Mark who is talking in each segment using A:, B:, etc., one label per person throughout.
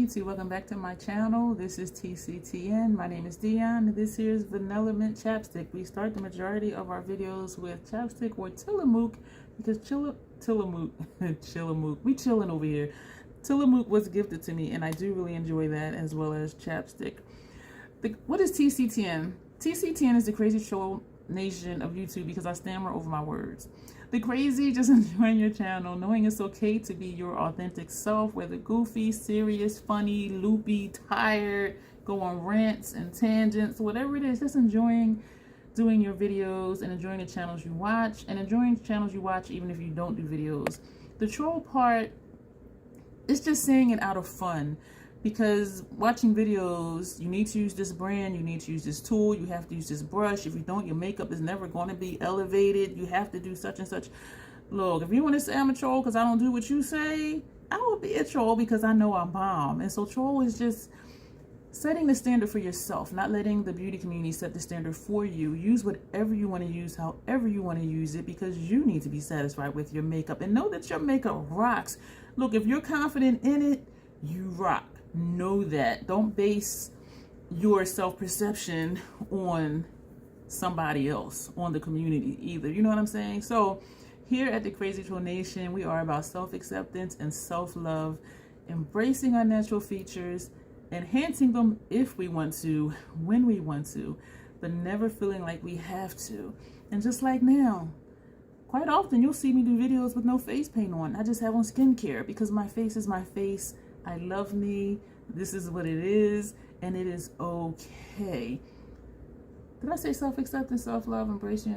A: YouTube, welcome back to my channel. This is TCTN. My name is Dion. This here is Vanilla Mint Chapstick. We start the majority of our videos with chapstick or Tillamook because Tillamook, we chilling over here. Tillamook was gifted to me and I do really enjoy that, as well as chapstick. What is TCTN? TCTN is the crazy troll nation of YouTube because I stammer over my words. The crazy, just enjoying your channel, knowing it's okay to be your authentic self, whether goofy, serious, funny, loopy, tired, go on rants and tangents, whatever it is, just enjoying doing your videos and enjoying the channels you watch, and enjoying channels you watch even if you don't do videos. The troll part is just saying it out of fun. Because watching videos, you need to use this brand, you need to use this tool, you have to use this brush. If you don't, your makeup is never going to be elevated. You have to do such and such. Look, if you want to say I'm a troll because I don't do what you say, I will be a troll because I know I'm bomb. And so troll is just setting the standard for yourself, not letting the beauty community set the standard for you. Use whatever you want to use, however you want to use it, because you need to be satisfied with your makeup. And know that your makeup rocks. Look, if you're confident in it, you rock. Know that. Don't base your self-perception on somebody else, on the community either. You know what I'm saying? So here at the Crazy Troll Nation, we are about self-acceptance and self-love, embracing our natural features, enhancing them if we want to, when we want to, but never feeling like we have to. And just like now, quite often you'll see me do videos with no face paint on. I just have on skincare because my face is my face. I love me. This is what it is, and it is okay. Did I say self-acceptance, self-love, embracing?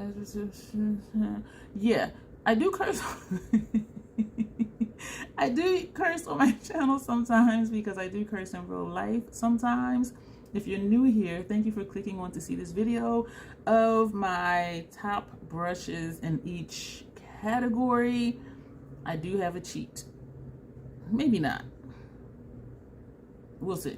A: Yeah, I do curse. I do curse on my channel sometimes because I do curse in real life sometimes. If you're new here, thank you for clicking on to see this video of my top brushes in each category. I do have a cheat. Maybe not. We'll see.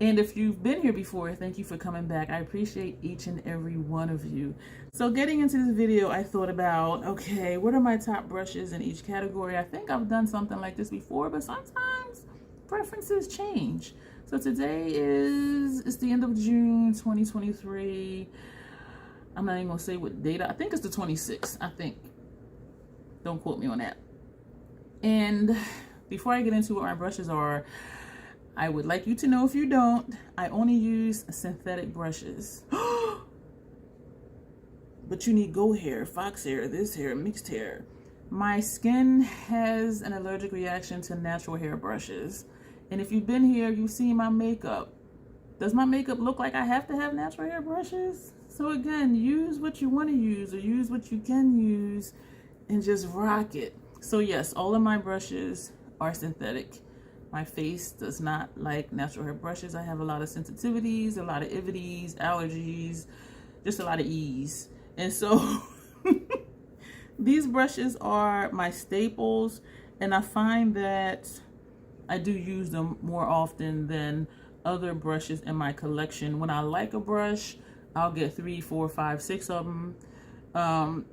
A: And if you've been here before, thank you for coming back. I appreciate each and every one of you. So getting into this video, I thought about, okay, what are my top brushes in each category? I think I've done something like this before, but sometimes preferences change. So today it's the end of June 2023. I'm not even gonna say what date. I think it's the 26th, I think. Don't quote me on that. And before I get into what my brushes are, I would like you to know, if you don't, I only use synthetic brushes. But you need goat hair, fox hair, this hair, mixed hair. My skin has an allergic reaction to natural hair brushes. And if you've been here, you've seen my makeup. Does my makeup look like I have to have natural hair brushes? So again, use what you want to use or use what you can use and just rock it. So yes, all of my brushes are synthetic. My face does not like natural hair brushes. I have a lot of sensitivities, a lot of Ivities, allergies, just a lot of E's. And so these brushes are my staples, and I find that I do use them more often than other brushes in my collection. When I like a brush, I'll get 3, 4, 5, 6 of them.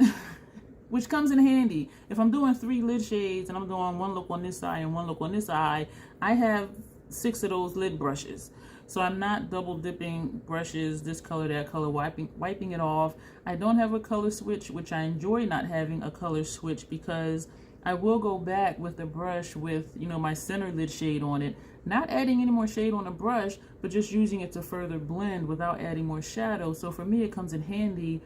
A: Which comes in handy. If I'm doing 3 lid shades and I'm doing one look on this eye and one look on this eye, I have 6 of those lid brushes. So I'm not double dipping brushes, this color, that color, wiping it off. I don't have a color switch, which I enjoy not having a color switch because I will go back with the brush with, you know, my center lid shade on it, not adding any more shade on the brush, but just using it to further blend without adding more shadow. So for me, it comes in handy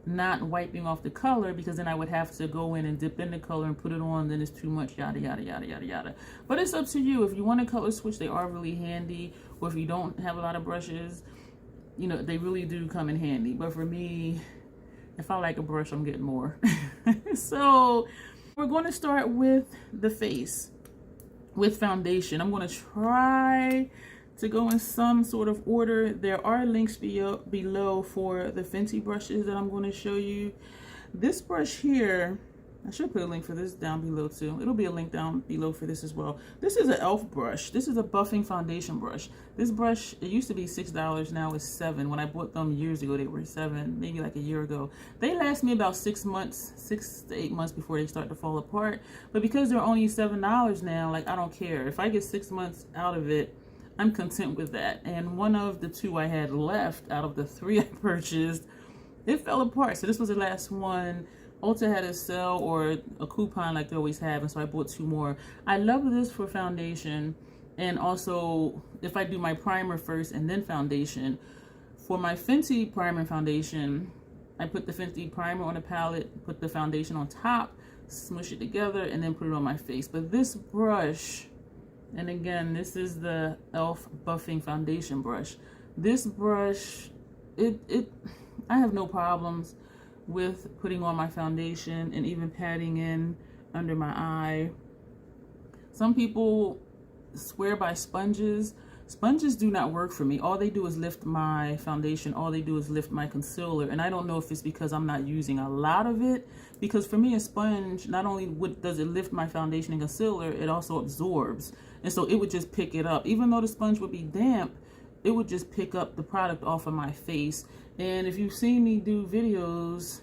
A: not wiping off the color, because then I would have to go in and dip in the color and put it on, then it's too much, yada yada yada yada yada. But it's up to you. If you want a color switch, they are really handy, or if you don't have a lot of brushes, you know, they really do come in handy. But for me, if I like a brush, I'm getting more. So we're going to start with the face with foundation. I'm going to try to go in some sort of order. There are links below for the Fenty brushes that I'm going to show you. This brush here, I should put a link for this down below too. It'll be a link down below for this as well. This is an E.L.F brush. This is a buffing foundation brush. This brush, it used to be $6, now it's $7. When I bought them years ago, they were $7, maybe like a year ago. They last me about 6 months, 6 to 8 months before they start to fall apart. But because they're only $7 now, like, I don't care. If I get 6 months out of it, I'm content with that. And one of the 2 I had left out of the 3 I purchased, it fell apart. So this was the last one. Ulta had a sale or a coupon like they always have, and so I bought 2 more. I love this for foundation, and also if I do my primer first and then foundation. For my Fenty primer and foundation, I put the Fenty primer on a palette, put the foundation on top, smush it together, and then put it on my face. But this brush, and again, this is the E.L.F buffing foundation brush. This brush, I have no problems with putting on my foundation and even patting in under my eye. Some people swear by sponges. Sponges do not work for me. All they do is lift my foundation. All they do is lift my concealer. And I don't know if it's because I'm not using a lot of it. Because for me, a sponge, not only does it lift my foundation and concealer, it also absorbs. And so it would just pick it up. Even though the sponge would be damp, it would just pick up the product off of my face. And if you've seen me do videos,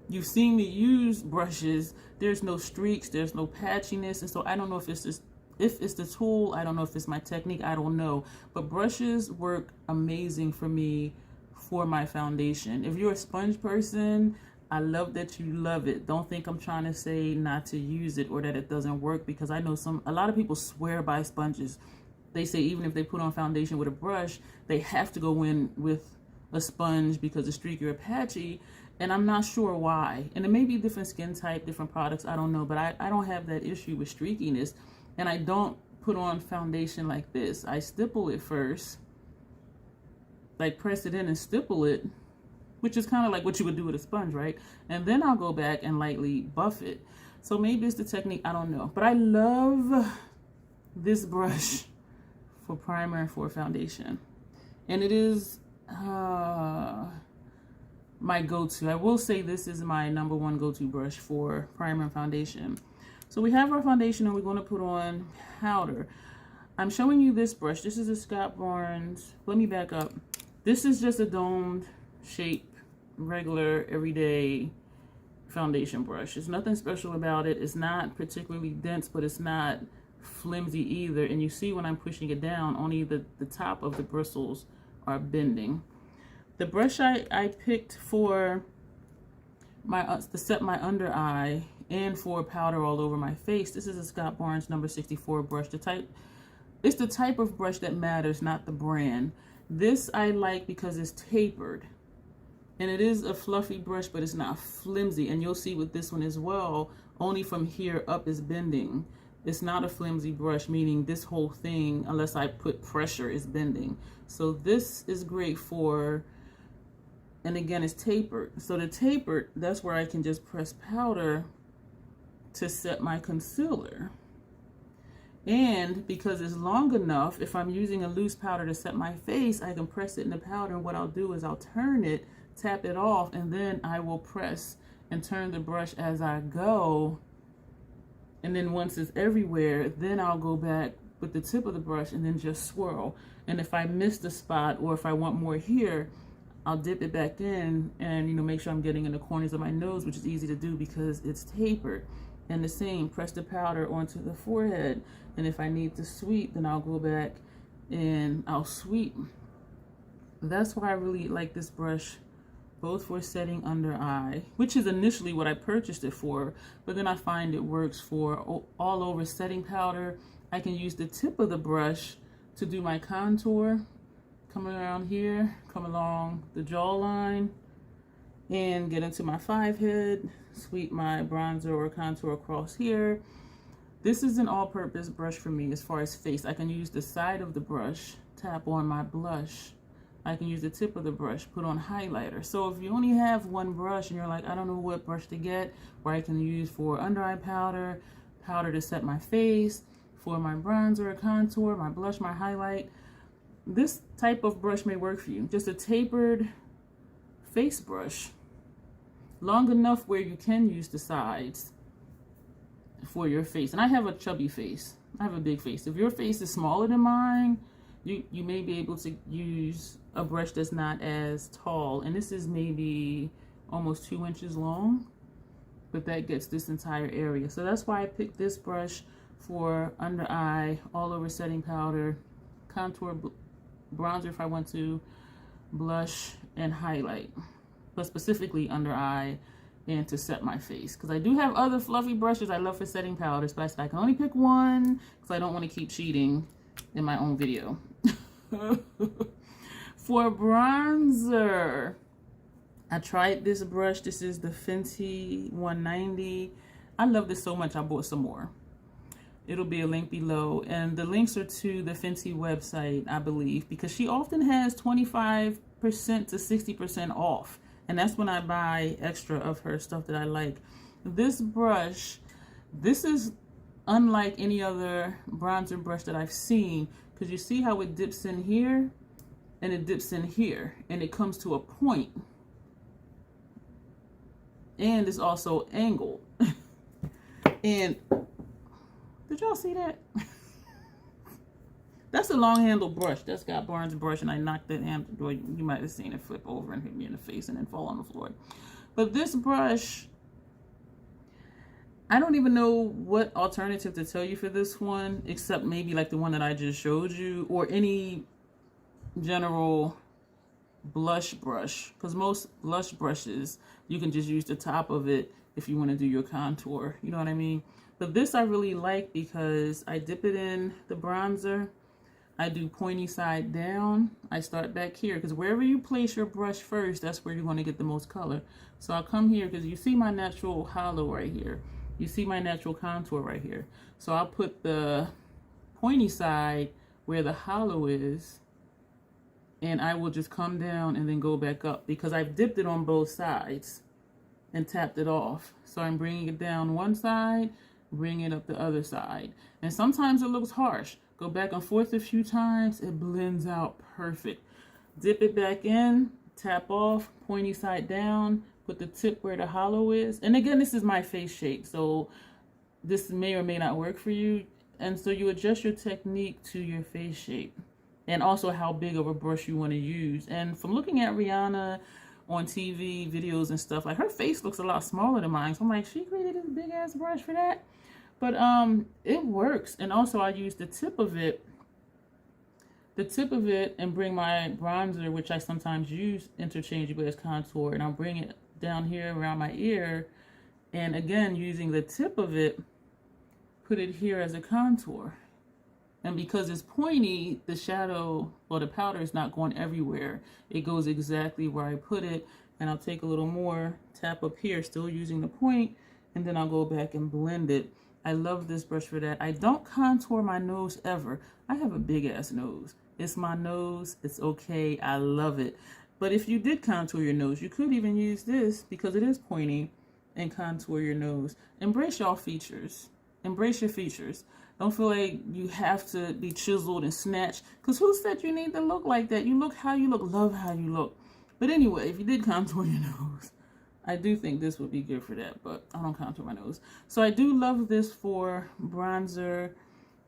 A: you've seen me use brushes, there's no streaks, there's no patchiness. And so I don't know if it's just, if it's the tool, I don't know if it's my technique, I don't know. But brushes work amazing for me for my foundation. If you're a sponge person, I love that you love it. Don't think I'm trying to say not to use it or that it doesn't work, because I know a lot of people swear by sponges. They say even if they put on foundation with a brush, they have to go in with a sponge because it's streaky or patchy, and I'm not sure why. And it may be different skin type, different products, I don't know, but I don't have that issue with streakiness. And I don't put on foundation like this. I stipple it first, like press it in and stipple it, which is kind of like what you would do with a sponge, right? And then I'll go back and lightly buff it. So maybe it's the technique, I don't know. But I love this brush for primer and for foundation. And it is my go-to. I will say this is my #1 go-to brush for primer and foundation. So we have our foundation and we're going to put on powder. I'm showing you this brush. This is a Scott Barnes. Let me back up. This is just a domed shape, regular, everyday foundation brush. There's nothing special about it. It's not particularly dense, but it's not flimsy either. And you see when I'm pushing it down, only the top of the bristles are bending. The brush I picked for my to set my under eye and for powder all over my face, this is a Scott Barnes number 64 brush. It's the type of brush that matters, not the brand. This I like because it's tapered. And it is a fluffy brush, but it's not flimsy. And you'll see with this one as well, only from here up is bending. It's not a flimsy brush, meaning this whole thing, unless I put pressure, is bending. So this is great for, and again, it's tapered. So the tapered, that's where I can just press powder to set my concealer. And because it's long enough, if I'm using a loose powder to set my face, I can press it in the powder. And what I'll do is I'll turn it, tap it off, and then I will press and turn the brush as I go. And then once it's everywhere, then I'll go back with the tip of the brush and then just swirl. And if I miss the spot, or if I want more here, I'll dip it back in and, make sure I'm getting in the corners of my nose, which is easy to do because it's tapered. And the same, press the powder onto the forehead. And if I need to sweep, then I'll go back and I'll sweep. That's why I really like this brush, both for setting under eye, which is initially what I purchased it for, but then I find it works for all over setting powder. I can use the tip of the brush to do my contour, come around here, come along the jawline, and get into my 5-head, sweep my bronzer or contour across here. This is an all-purpose brush for me as far as face. I can use the side of the brush, tap on my blush. I can use the tip of the brush, put on highlighter. So if you only have one brush and you're like, I don't know what brush to get, where I can use for under eye powder, powder to set my face, for my bronzer, contour, my blush, my highlight, this type of brush may work for you. Just a tapered face brush, long enough where you can use the sides, for your face. And I have a chubby face. I have a big face. If your face is smaller than mine, you may be able to use a brush that's not as tall. And this is maybe almost 2 inches long, but that gets this entire area. So that's why I picked this brush for under eye, all over setting powder, contour, bronzer if I want to, blush, and highlight. But specifically under eye and to set my face. Because I do have other fluffy brushes I love for setting powders, but I said I can only pick one because I don't want to keep cheating in my own video. For bronzer, I tried this brush. This is the Fenty 190. I love this so much I bought some more. It'll be a link below, and the links are to the Fenty website, I believe, because she often has 25% to 60% off, and that's when I buy extra of her stuff that I like. This brush, this is unlike any other bronzer brush that I've seen, because you see how it dips in here and it dips in here and it comes to a point, and it's also angled. And did y'all see that? That's a long handle brush. That's got Barnes brush, and I knocked that handle. You might have seen it flip over and hit me in the face and then fall on the floor. But this brush, I don't even know what alternative to tell you for this one, except maybe like the one that I just showed you, or any general blush brush, because most blush brushes you can just use the top of it if you want to do your contour, you know what I mean? But this I really like because I dip it in the bronzer, I do pointy side down, I start back here, because wherever you place your brush first, that's where you're going to get the most color. So I'll come here because you see my natural hollow right here, you see my natural contour right here, so I'll put the pointy side where the hollow is, and I will just come down and then go back up because I've dipped it on both sides and tapped it off. So I'm bringing it down one side, bring it up the other side. And sometimes it looks harsh. Go back and forth a few times, it blends out perfect. Dip it back in, tap off, pointy side down, put the tip where the hollow is. And again, this is my face shape, so this may or may not work for you. And so you adjust your technique to your face shape and also how big of a brush you want to use. And from looking at Rihanna on TV videos and stuff, like her face looks a lot smaller than mine. So I'm like, she created this big ass brush for that? But it works. And also I use the tip of it and bring my bronzer, which I sometimes use interchangeably as contour, and I'll bring it down here around my ear, and again using the tip of it, put it here as a contour. And because it's pointy, the shadow or the powder is not going everywhere. It goes exactly where I put it. And I'll take a little more, tap up here, still using the point, and then I'll go back and blend it. I love this brush for that. I don't contour my nose ever. I have a big ass nose. It's my nose. It's okay. I love it. But if you did contour your nose, you could even use this because it is pointy and contour your nose. Embrace y'all features. Embrace your features. Don't feel like you have to be chiseled and snatched, because who said you need to look like that? You look how you look. Love how you look. But anyway, if you did contour your nose, I do think this would be good for that, but I don't contour my nose. So I do love this for bronzer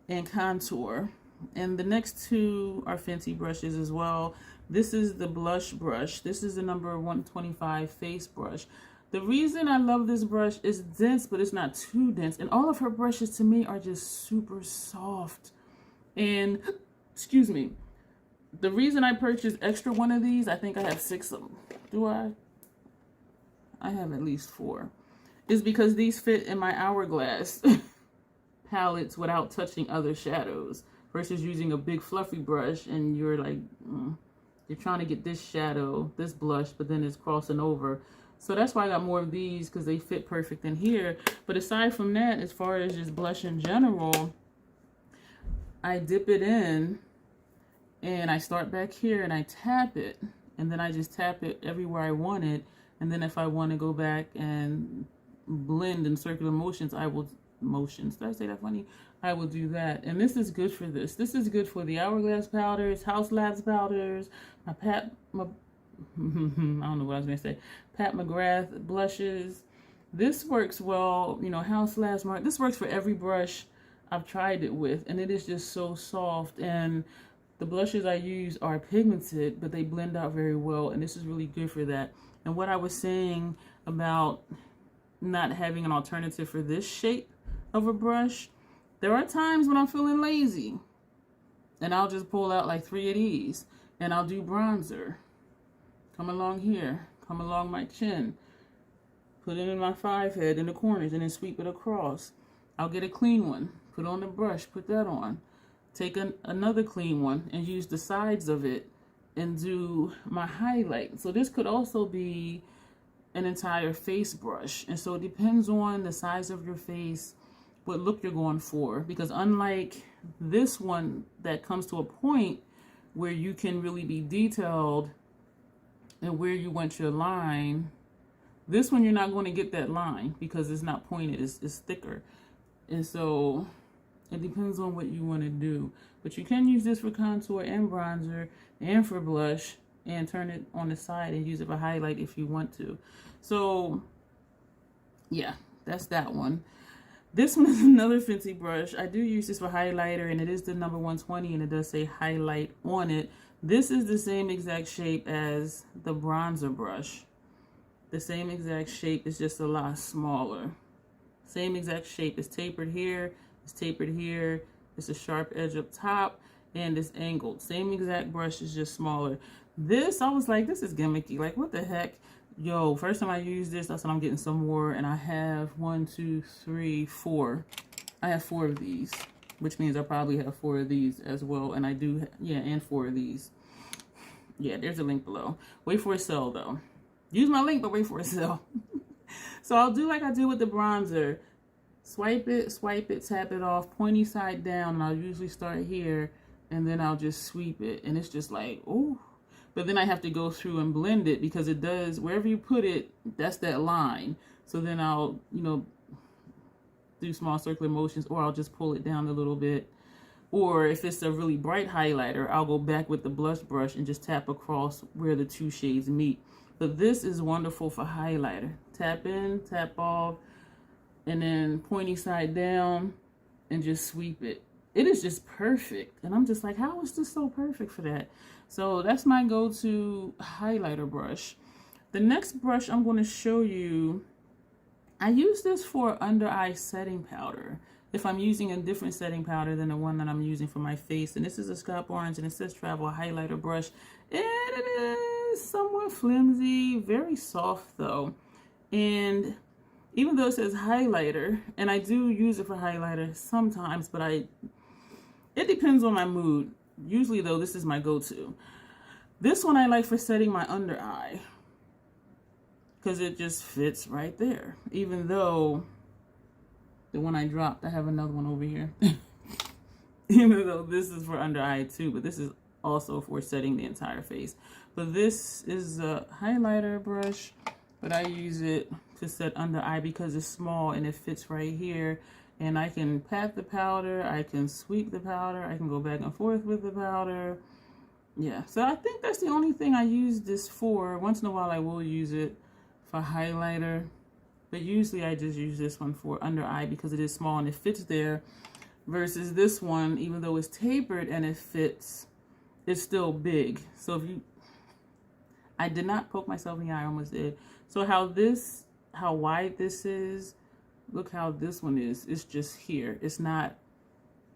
A: and contour. And the next two are Fenty brushes as well. This is the blush brush. This is the number 125 face brush. The reason I love this brush is dense, but it's not too dense. And all of her brushes to me are just super soft. And, excuse me, the reason I purchased extra one of these, I think I have 6 of them. Do I? I have at least 4. Is because these fit in my Hourglass palettes without touching other shadows. Versus using a big fluffy brush and you're like, you're trying to get this shadow, this blush, but then it's crossing over. So that's why I got more of these, because they fit perfect in here. But aside from that, as far as just blush in general, I dip it in and I start back here and I tap it. And then I just tap it everywhere I want it. And then if I want to go back and blend in circular motions, I will, did I say that funny? I will do that. And this is good for this. This is good for the Hourglass powders, House Labs powders, my I don't know what I was going to say, Pat McGrath blushes, This works well, you know, House Labs Mark. This works for every brush I've tried it with, and it is just so soft. And the blushes I use are pigmented, but they blend out very well, and this is really good for that. And what I was saying about not having an alternative for this shape of a brush, there are times when I'm feeling lazy, and I'll just pull out like 3 of these, and I'll do bronzer. Come along here, come along my chin, put it in my 5 head in the corners, and then sweep it across. I'll get a clean one, put on the brush, put that on. Take another clean one and use the sides of it and do my highlight. So this could also be an entire face brush. And so it depends on the size of your face, what look you're going for. Because unlike this one that comes to a point where you can really be detailed and where you want your line, this one you're not going to get that line because it's not pointed, it's thicker. And so it depends on what you want to do. But you can use this for contour and bronzer and for blush and turn it on the side and use it for highlight if you want to. So yeah, that's that one. This one is another Fenty brush. I do use this for highlighter, and it is the number 120, and it does say highlight on it. This is the same exact shape as the bronzer brush. The same exact shape, it's just a lot smaller. Same exact shape. It's tapered here, it's tapered here, it's a sharp edge up top, and it's angled. Same exact brush, is just smaller. This, I was like, this is gimmicky. Like, what the heck? Yo, first time I used this, that's when I'm getting some more, and I have 1, 2, 3, 4. I have 4 of these, which means I probably have 4 of these as well, and I do, yeah, and 4 of these. Yeah, there's a link below. Wait for a sale, though. Use my link, but wait for a sale. So I'll do like I do with the bronzer. Swipe it, tap it off, pointy side down, and I'll usually start here, and then I'll just sweep it, and it's just like, ooh. But then I have to go through and blend it because it does, wherever you put it, that's that line. So then I'll, you know, do small circular motions, or I'll just pull it down a little bit. Or if it's a really bright highlighter, I'll go back with the blush brush and just tap across where the 2 shades meet. But this is wonderful for highlighter. Tap in, tap off, and then pointy side down and just sweep it. It is just perfect. And I'm just like, how is this so perfect for that? So that's my go-to highlighter brush. The next brush I'm going to show you, I use this for under eye setting powder. If I'm using a different setting powder than the one that I'm using for my face. And this is a Scalp Orange, and it says Travel Highlighter Brush. And it is somewhat flimsy, very soft though. And even though it says highlighter, and I do use it for highlighter sometimes, but it depends on my mood. Usually though, this is my go-to. This one I like for setting my under eye because it just fits right there. Even though the one I dropped, I have another one over here. Even though this is for under eye too, but this is also for setting the entire face. But this is a highlighter brush, but I use it to set under eye because it's small and it fits right here. And I can pat the powder, I can sweep the powder, I can go back and forth with the powder. Yeah, so I think that's the only thing I use this for. Once in a while I will use it for highlighter, but usually I just use this one for under eye because it is small and it fits there. Versus this one, even though it's tapered and it fits, it's still big. So if you, I did not poke myself in the eye, I almost did. So how wide this is, look how this one is. It's just here. It's not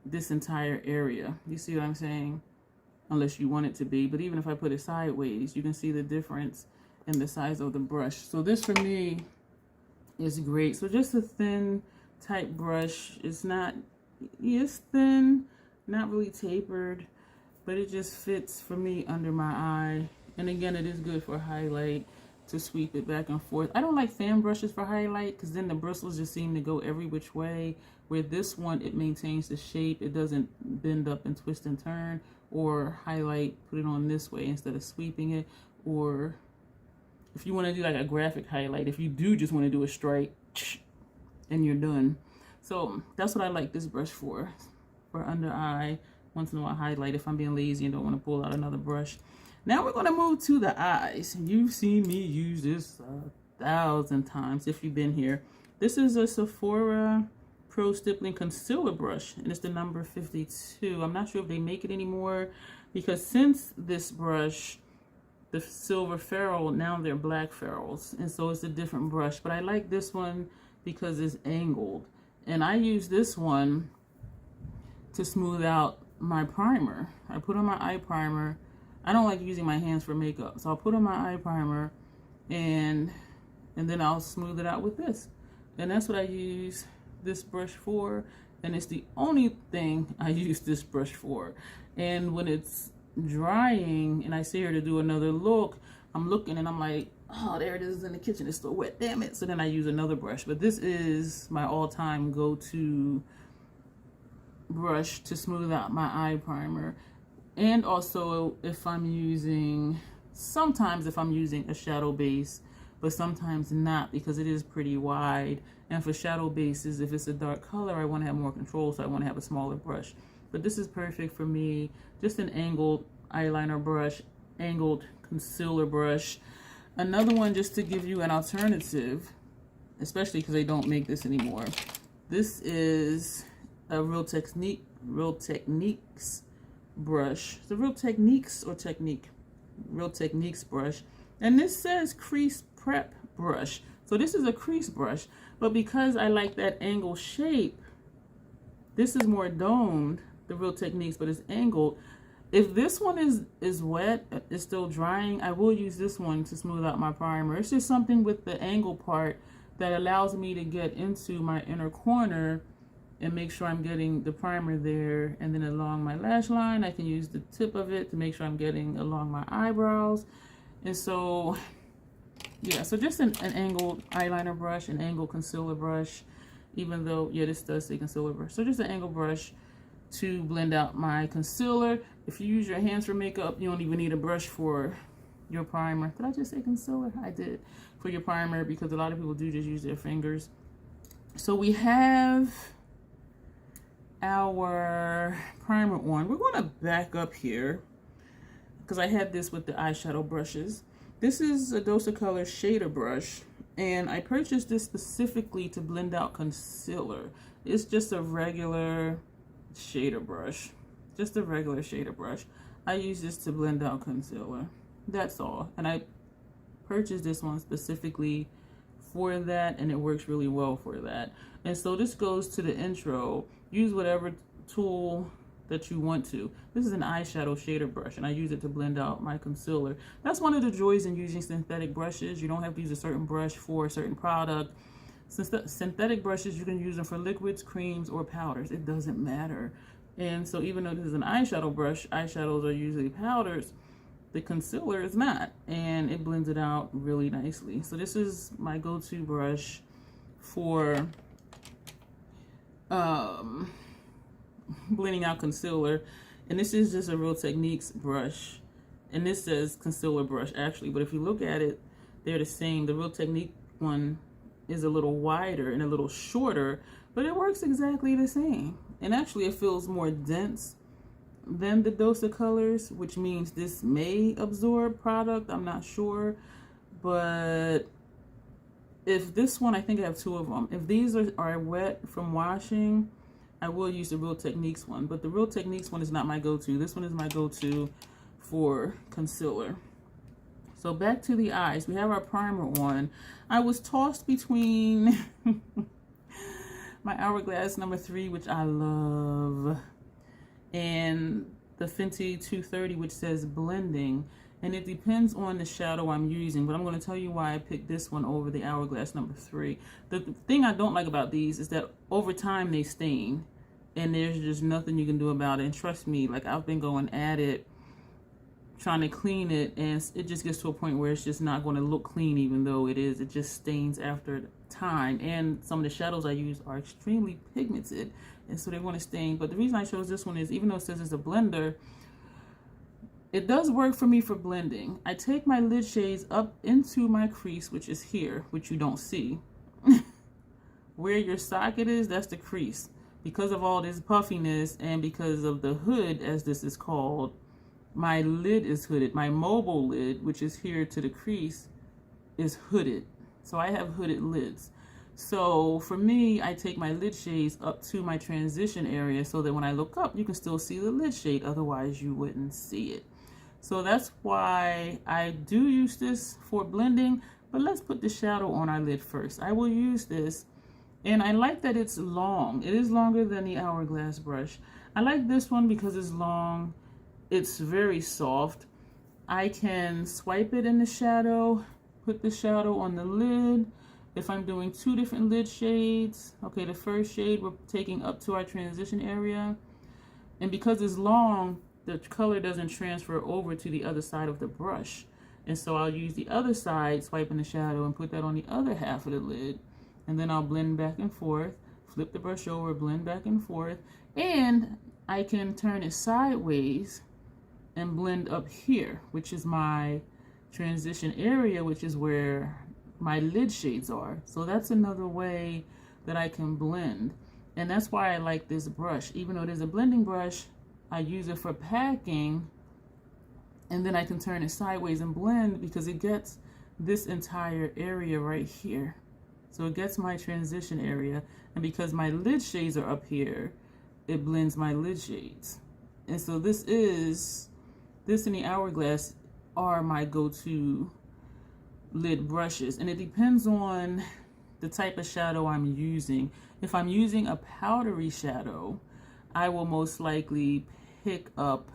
A: this entire area. You see what I'm saying? Unless you want it to be. But even if I put it sideways, you can see the difference in the size of the brush. So this for me is great. So just a thin type brush. It's not, it's thin, not really tapered, but it just fits for me under my eye. And again, it is good for highlight, to sweep it back and forth. I don't like fan brushes for highlight because then the bristles just seem to go every which way. Where this one, it maintains the shape. It doesn't bend up and twist and turn. Or highlight, put it on this way instead of sweeping it. Or if you want to do like a graphic highlight, if you do just want to do a straight and you're done. So that's what I like this brush for under eye. Once in a while highlight if I'm being lazy and don't want to pull out another brush. Now we're going to move to the eyes. You've seen me use this 1,000 times if you've been here. This is a Sephora Pro Stippling Concealer Brush, and it's the number 52. I'm not sure if they make it anymore, because since this brush, the silver ferrule, now they're black ferrules, and so it's a different brush. But I like this one because it's angled, and I use this one to smooth out my primer. I put on my eye primer. I don't like using my hands for makeup, so I'll put on my eye primer and then I'll smooth it out with this. And that's what I use this brush for, and it's the only thing I use this brush for. And when it's drying and I see her to do another look, I'm looking and I'm like, oh, there it is in the kitchen, it's still wet, damn it. So then I use another brush. But this is my all-time go-to brush to smooth out my eye primer. And also if I'm using, sometimes if I'm using a shadow base, but sometimes not, because it is pretty wide. And for shadow bases, if it's a dark color, I want to have more control, so I want to have a smaller brush. But this is perfect for me. Just an angled eyeliner brush, angled concealer brush. Another one, just to give you an alternative, especially because they don't make this anymore. This is a Real Techniques brush. It's a Real Techniques or Technique? Real Techniques brush. And this says crease prep brush. So this is a crease brush, but because I like that angle shape, this is more domed, the Real Techniques, but it's angled. If this one is wet, it's still drying, I will use this one to smooth out my primer. It's just something with the angle part that allows me to get into my inner corner and make sure I'm getting the primer there. And then along my lash line, I can use the tip of it to make sure I'm getting along my eyebrows. And so, yeah, so just an angled eyeliner brush, an angled concealer brush, even though, yeah, this does say concealer brush. So just an angled brush to blend out my concealer. If you use your hands for makeup, you don't even need a brush for your primer. Did I just say concealer? I did. For your primer, because a lot of people do just use their fingers. So we have our primer on. We're going to back up here because I had this with the eyeshadow brushes. This is a Dose of Color shader brush, and I purchased this specifically to blend out concealer. It's just a regular shader brush, just a regular shader brush. I use this to blend out concealer, that's all. And I purchased this one specifically for that, and it works really well for that. And so this goes to the intro. Use whatever tool that you want to. This is an eyeshadow shader brush, and I use it to blend out my concealer. That's one of the joys in using synthetic brushes. You don't have to use a certain brush for a certain product. Synthetic brushes, you can use them for liquids, creams, or powders. It doesn't matter. And so even though this is an eyeshadow brush, eyeshadows are usually powders, the concealer is not, and it blends it out really nicely. So this is my go-to brush for blending out concealer. And this is just a Real Techniques brush, and this says concealer brush actually, but if you look at it, they're the same. The Real Technique one is a little wider and a little shorter, but it works exactly the same. And actually it feels more dense than the Dose of Colors, which means this may absorb product, I'm not sure. But if this one, I think I have two of them, if these are wet from washing, I will use the Real Techniques one. But the Real Techniques one is not my go-to. This one is my go-to for concealer. So back to the eyes. We have our primer on. I was tossed between my Hourglass number 3, which I love, and the Fenty 230, which says blending. And it depends on the shadow I'm using, but I'm going to tell you why I picked this one over the Hourglass number 3. The thing I don't like about these is that over time they stain, and there's just nothing you can do about it. And trust me, like, I've been going at it, trying to clean it, and it just gets to a point where it's just not going to look clean, even though it is. It just stains after time. And some of the shadows I use are extremely pigmented, and so they want to stain. But the reason I chose this one is, even though it says it's a blender, it does work for me for blending. I take my lid shades up into my crease, which is here, which you don't see. Where your socket is, that's the crease. Because of all this puffiness and because of the hood, as this is called, my lid is hooded. My mobile lid, which is here to the crease, is hooded. So I have hooded lids. So for me, I take my lid shades up to my transition area so that when I look up, you can still see the lid shade. Otherwise, you wouldn't see it. So that's why I do use this for blending. But let's put the shadow on our lid first. I will use this, and I like that it's long. It is longer than the Hourglass brush. I like this one because it's long. It's very soft. I can swipe it in the shadow, put the shadow on the lid. If I'm doing two different lid shades, okay, the first shade we're taking up to our transition area. And because it's long, the color doesn't transfer over to the other side of the brush. And so I'll use the other side, swipe in the shadow, and put that on the other half of the lid. And then I'll blend back and forth, flip the brush over, blend back and forth. And I can turn it sideways and blend up here, which is my transition area, which is where my lid shades are. So that's another way that I can blend. And that's why I like this brush. Even though it is a blending brush, I use it for packing, and then I can turn it sideways and blend because it gets this entire area right here. So it gets my transition area, and because my lid shades are up here, it blends my lid shades. And so this and the Hourglass are my go-to lid brushes, and it depends on the type of shadow I'm using. If I'm using a powdery shadow, I will most likely pick up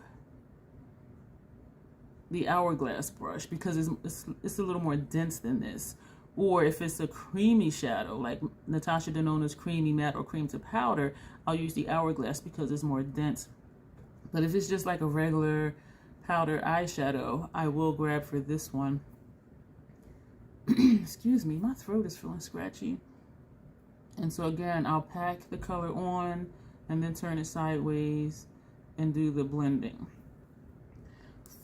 A: the Hourglass brush because it's a little more dense than this. Or if it's a creamy shadow, like Natasha Denona's Creamy Matte or Cream to Powder, I'll use the Hourglass because it's more dense. But if it's just like a regular powder eyeshadow, I will grab for this one. Excuse me, my throat is feeling scratchy. And so again, I'll pack the color on and then turn it sideways and do the blending.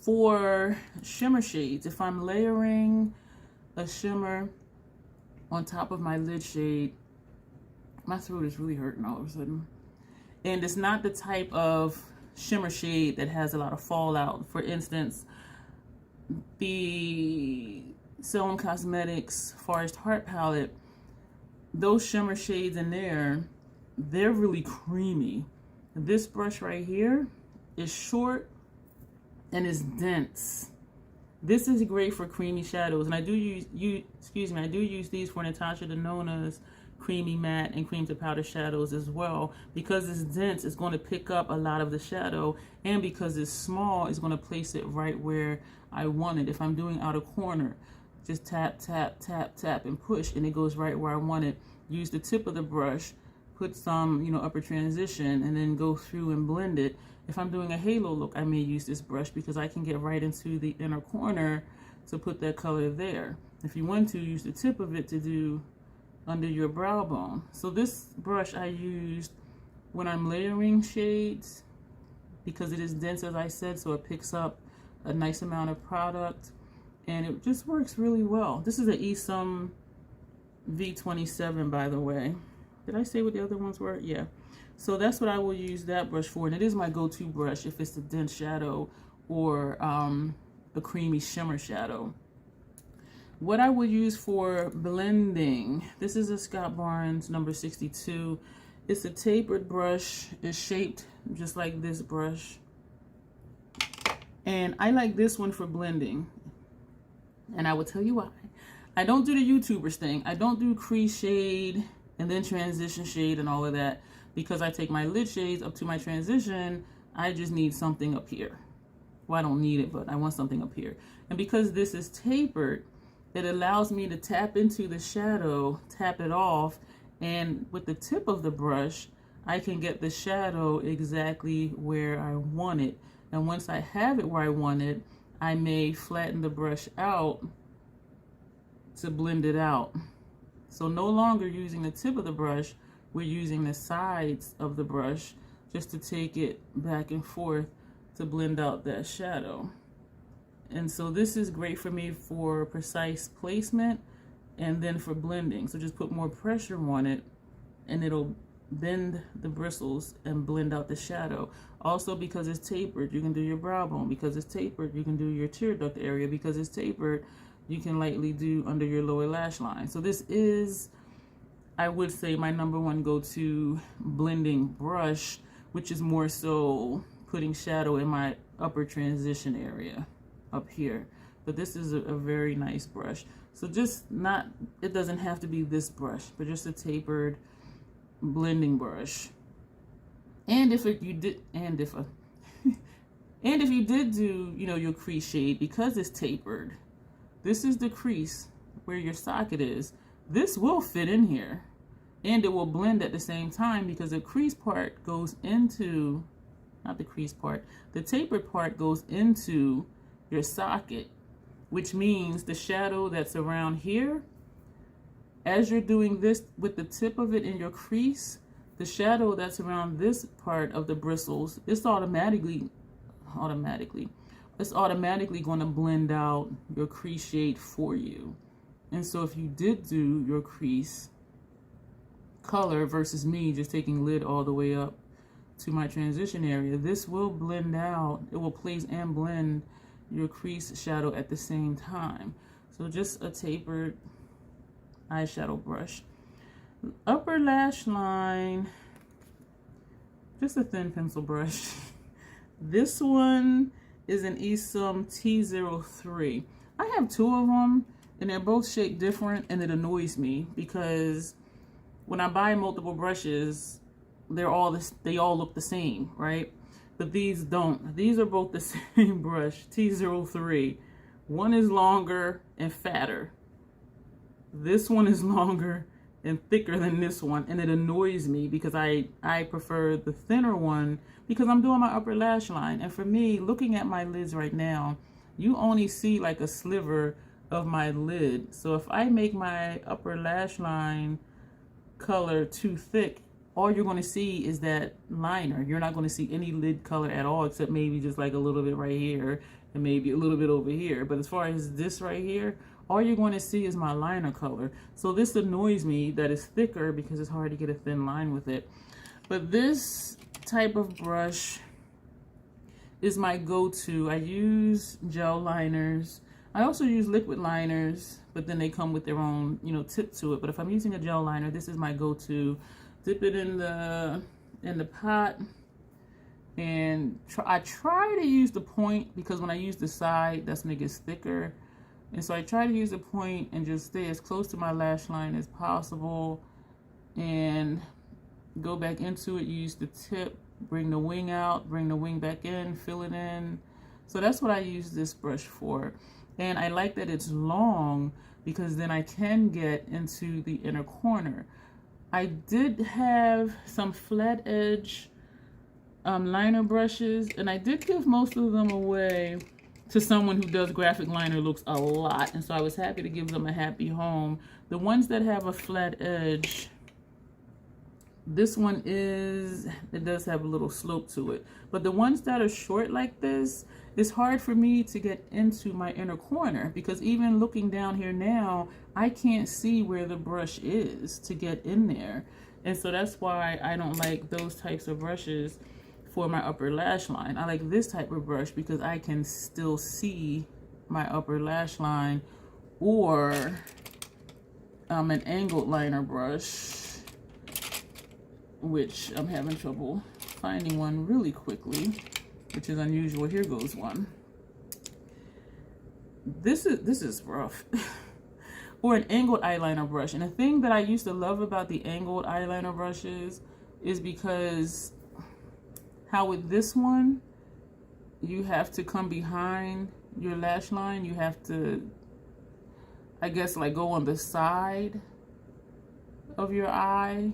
A: For shimmer shades, if I'm layering a shimmer on top of my lid shade, my throat is really hurting all of a sudden. And it's not the type of shimmer shade that has a lot of fallout. For instance, the Salem Cosmetics Forest Heart palette, those shimmer shades in there, they're really creamy. This brush right here is short and is dense. This is great for creamy shadows, and I do use these for Natasha Denona's Creamy Matte and Cream to Powder shadows as well. Because it's dense, it's going to pick up a lot of the shadow, and because it's small, it's going to place it right where I want it. If I'm doing outer corner, just tap, tap, tap, tap, and push, and it goes right where I want it. Use the tip of the brush, put some, upper transition, and then go through and blend it. If I'm doing a halo look, I may use this brush because I can get right into the inner corner to put that color there. If you want to, use the tip of it to do under your brow bone. So this brush I used when I'm layering shades because it is dense, as I said, so it picks up a nice amount of product, and it just works really well. This is an E.L.F V27, by the way. Did I say what the other ones were? Yeah. So that's what I will use that brush for, and it is my go-to brush if it's a dense shadow or a creamy shimmer shadow. What I will use for blending, this is a Scott Barnes number 62. It's a tapered brush. It's shaped just like this brush. And I like this one for blending. And I will tell you why. I don't do the YouTubers thing. I don't do crease shade and then transition shade and all of that because I take my lid shades up to my transition. I just need something up here. Well, I don't need it, but I want something up here. And because this is tapered, it allows me to tap into the shadow, tap it off, and with the tip of the brush, I can get the shadow exactly where I want it. And once I have it where I want it, I may flatten the brush out to blend it out. So no longer using the tip of the brush, we're using the sides of the brush just to take it back and forth to blend out that shadow. And so this is great for me for precise placement and then for blending. So just put more pressure on it and it'll bend the bristles and blend out the shadow. Also, because it's tapered, you can do your brow bone. Because it's tapered, you can do your tear duct area. Because it's tapered, you can lightly do under your lower lash line. So this is, I would say, my #1 go-to blending brush, which is more so putting shadow in my upper transition area up here. But this is a very nice brush. So just not, it doesn't have to be this brush, but just a tapered blending brush. And if you did do, you know, your crease shade, because it's tapered, this is the crease where your socket is. This will fit in here, and it will blend at the same time because the crease part goes into, not the crease part, the tapered part goes into your socket, which means the shadow that's around here, as you're doing this with the tip of it in your crease, the shadow that's around this part of the bristles, it's automatically going to blend out your crease shade for you. And so if you did do your crease color versus me just taking lid all the way up to my transition area, this will blend out, it will place and blend your crease shadow at the same time. So just a tapered eyeshadow brush. Upper lash line, just a thin pencil brush. This one is an E.L.F T03. I have 2 of them, and they're both shaped different, and it annoys me because when I buy multiple brushes, they all look the same, right? But these don't. These are both the same brush, T03. One is longer and fatter. This one is longer and thicker than this one, and it annoys me because I prefer the thinner one because I'm doing my upper lash line. And for me, looking at my lids right now, you only see like a sliver of my lid. So if I make my upper lash line color too thick, all you're going to see is that liner. You're not going to see any lid color at all, except maybe just like a little bit right here and maybe a little bit over here. But as far as this right here, all you're going to see is my liner color. So this annoys me that it's thicker because it's hard to get a thin line with it. But this type of brush is my go-to. I use gel liners. I also use liquid liners, but then they come with their own, you know, tip to it. But if I'm using a gel liner, this is my go-to. Dip it in the pot, and I try to use the point because when I use the side, that's when it gets thicker. And so I try to use the point and just stay as close to my lash line as possible and go back into it, use the tip, bring the wing out, bring the wing back in, fill it in. So that's what I use this brush for. And I like that it's long because then I can get into the inner corner. I did have some flat edge liner brushes, and I did give most of them away to someone who does graphic liner looks a lot, and so I was happy to give them a happy home. The ones that have a flat edge, this one it does have a little slope to it, but the ones that are short like this, it's hard for me to get into my inner corner because even looking down here now, I can't see where the brush is to get in there. And so that's why I don't like those types of brushes for my upper lash line. I like this type of brush because I can still see my upper lash line, or an angled liner brush, which I'm having trouble finding one really quickly, which is unusual. Here goes one. This is rough. Or an angled eyeliner brush. And the thing that I used to love about the angled eyeliner brushes is because how with this one, you have to come behind your lash line. You have to, I guess, like go on the side of your eye,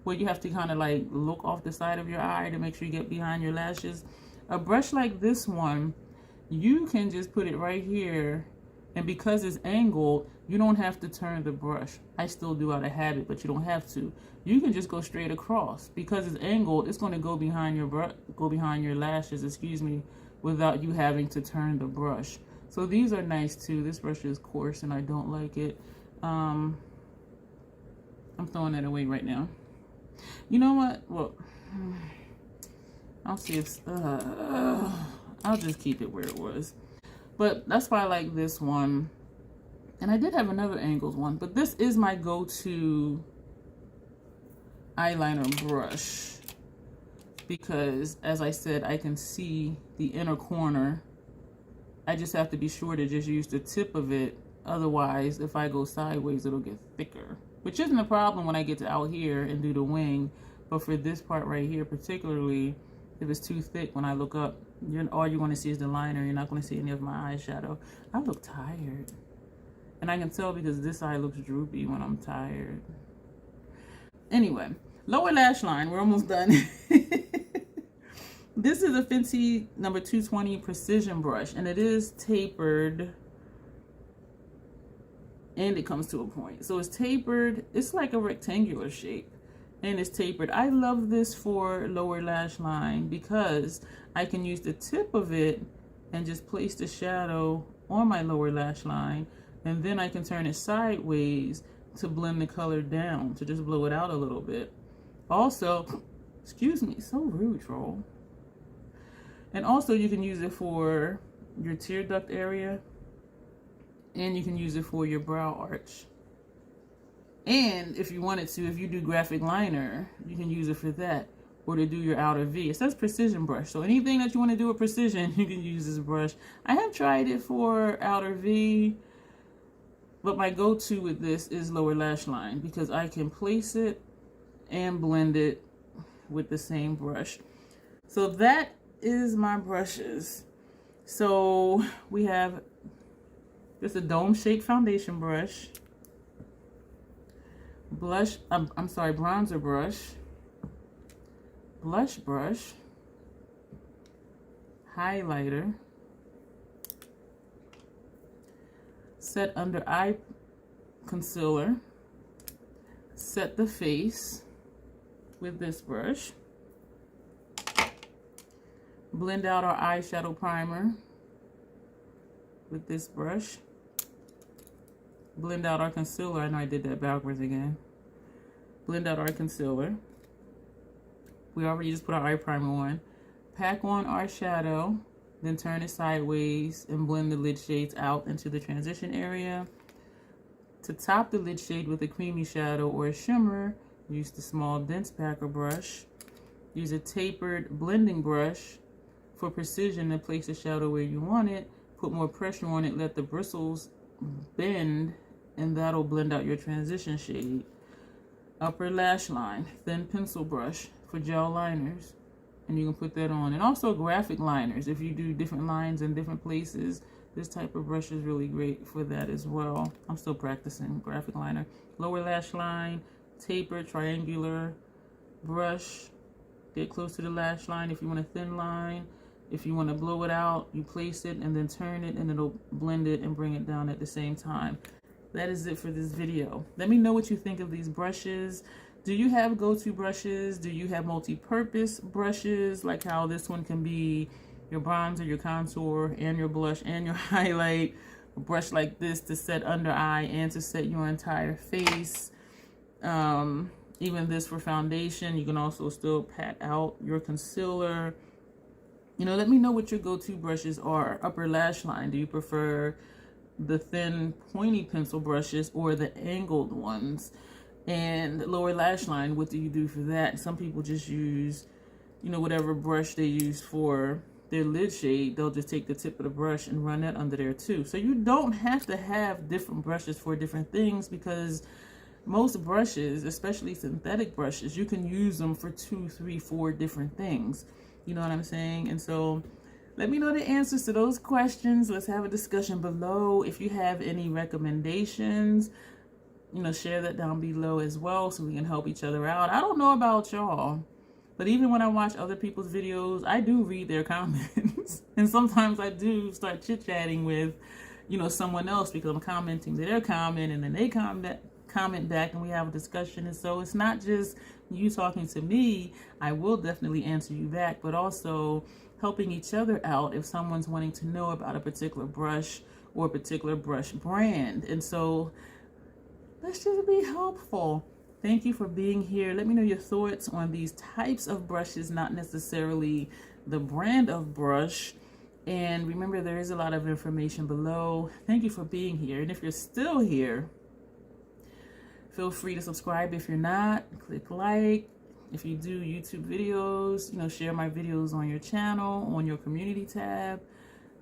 A: where you have to kind of like look off the side of your eye to make sure you get behind your lashes. A brush like this one, you can just put it right here, and because it's angled, you don't have to turn the brush. I still do out of habit, but you don't have to. You can just go straight across. Because it's angled, it's going to go behind your lashes, excuse me, without you having to turn the brush. So these are nice too. This brush is coarse and I don't like it. I'm throwing that away right now. You know what? Well, I'll see if I'll just keep it where it was. But that's why I like this one. And I did have another angled one, but this is my go-to eyeliner brush because, as I said, I can see the inner corner. I just have to be sure to just use the tip of it. Otherwise, if I go sideways, it'll get thicker, which isn't a problem when I get to out here and do the wing. But for this part right here, particularly, if it's too thick when I look up, all you're going to see is the liner. You're not going to see any of my eyeshadow. I look tired. And I can tell because this eye looks droopy when I'm tired. Anyway, lower lash line. We're almost done. This is a Fenty number 220 precision brush, and it is tapered, and it comes to a point. So it's tapered. It's like a rectangular shape, and it's tapered. I love this for lower lash line because I can use the tip of it and just place the shadow on my lower lash line, and then I can turn it sideways to blend the color down, to just blow it out a little bit. Also, excuse me, so rude, troll. And also you can use it for your tear duct area, and you can use it for your brow arch. And if you wanted to, if you do graphic liner, you can use it for that, or to do your outer V. It says precision brush, so anything that you want to do with precision, you can use this brush. I have tried it for outer V, but my go-to with this is lower lash line because I can place it and blend it with the same brush. So that is my brushes. So we have just a dome-shaped foundation brush, bronzer brush, blush brush, highlighter, set under eye concealer, set the face with this brush, blend out our eyeshadow primer with this brush, blend out our concealer. I know I did that backwards again. Blend out our concealer. We already just put our eye primer on. Pack on our shadow, then turn it sideways and blend the lid shades out into the transition area. To top the lid shade with a creamy shadow or a shimmer, use the small dense packer brush. Use a tapered blending brush for precision to place the shadow where you want it. Put more pressure on it, let the bristles bend, and that'll blend out your transition shade. Upper lash line, thin pencil brush for gel liners, and you can put that on. And also graphic liners, if you do different lines in different places, this type of brush is really great for that as well. I'm still practicing graphic liner. Lower lash line, tapered triangular brush. Get close to the lash line if you want a thin line. If you want to blow it out, you place it and then turn it, and it'll blend it and bring it down at the same time. That is it for this video. Let me know what you think of these brushes. Do you have go-to brushes? Do you have multi-purpose brushes, like how this one can be your bronzer, your contour, and your blush, and your highlight? A brush like this to set under eye and to set your entire face. Even this for foundation. You can also still pat out your concealer. You know, let me know what your go-to brushes are. Upper lash line, do you prefer the thin pointy pencil brushes or the angled ones? And lower lash line, what do you do for that? Some people just use, you know, whatever brush they use for their lid shade. They'll just take the tip of the brush and run that under there too. So you don't have to have different brushes for different things, because most brushes, especially synthetic brushes, you can use them for 2, 3, 4 different things. You know what I'm saying? And so let me know the answers to those questions. Let's have a discussion below. If you have any recommendations, you know, share that down below as well so we can help each other out. I don't know about y'all, but even when I watch other people's videos, I do read their comments. And sometimes I do start chit-chatting with, you know, someone else, because I'm commenting to their comment, and then they comment back and we have a discussion. And so it's not just you talking to me. I will definitely answer you back, but also helping each other out if someone's wanting to know about a particular brush or a particular brush brand. And so let's just be helpful. Thank you for being here. Let me know your thoughts on these types of brushes, not necessarily the brand of brush. And remember, there is a lot of information below. Thank you for being here. And if you're still here, feel free to subscribe. If you're not, click like. If you do YouTube videos, you know, share my videos on your channel, on your community tab.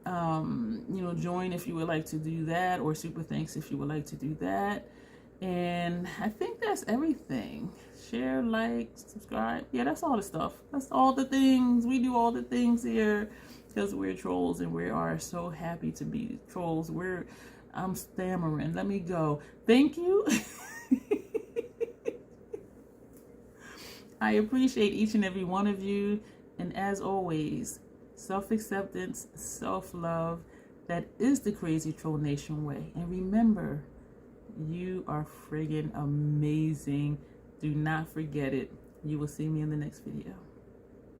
A: You know, join if you would like to do that, or super thanks if you would like to do that. And I think that's everything. Share, like, subscribe. Yeah, that's all the stuff. That's all the things. We do all the things here because we're trolls, and we are so happy to be trolls. I'm stammering. Let me go. Thank you. I appreciate each and every one of you. And as always, self-acceptance, self-love, that is the Crazy Troll Nation way. And remember, you are friggin' amazing. Do not forget it. You will see me in the next video.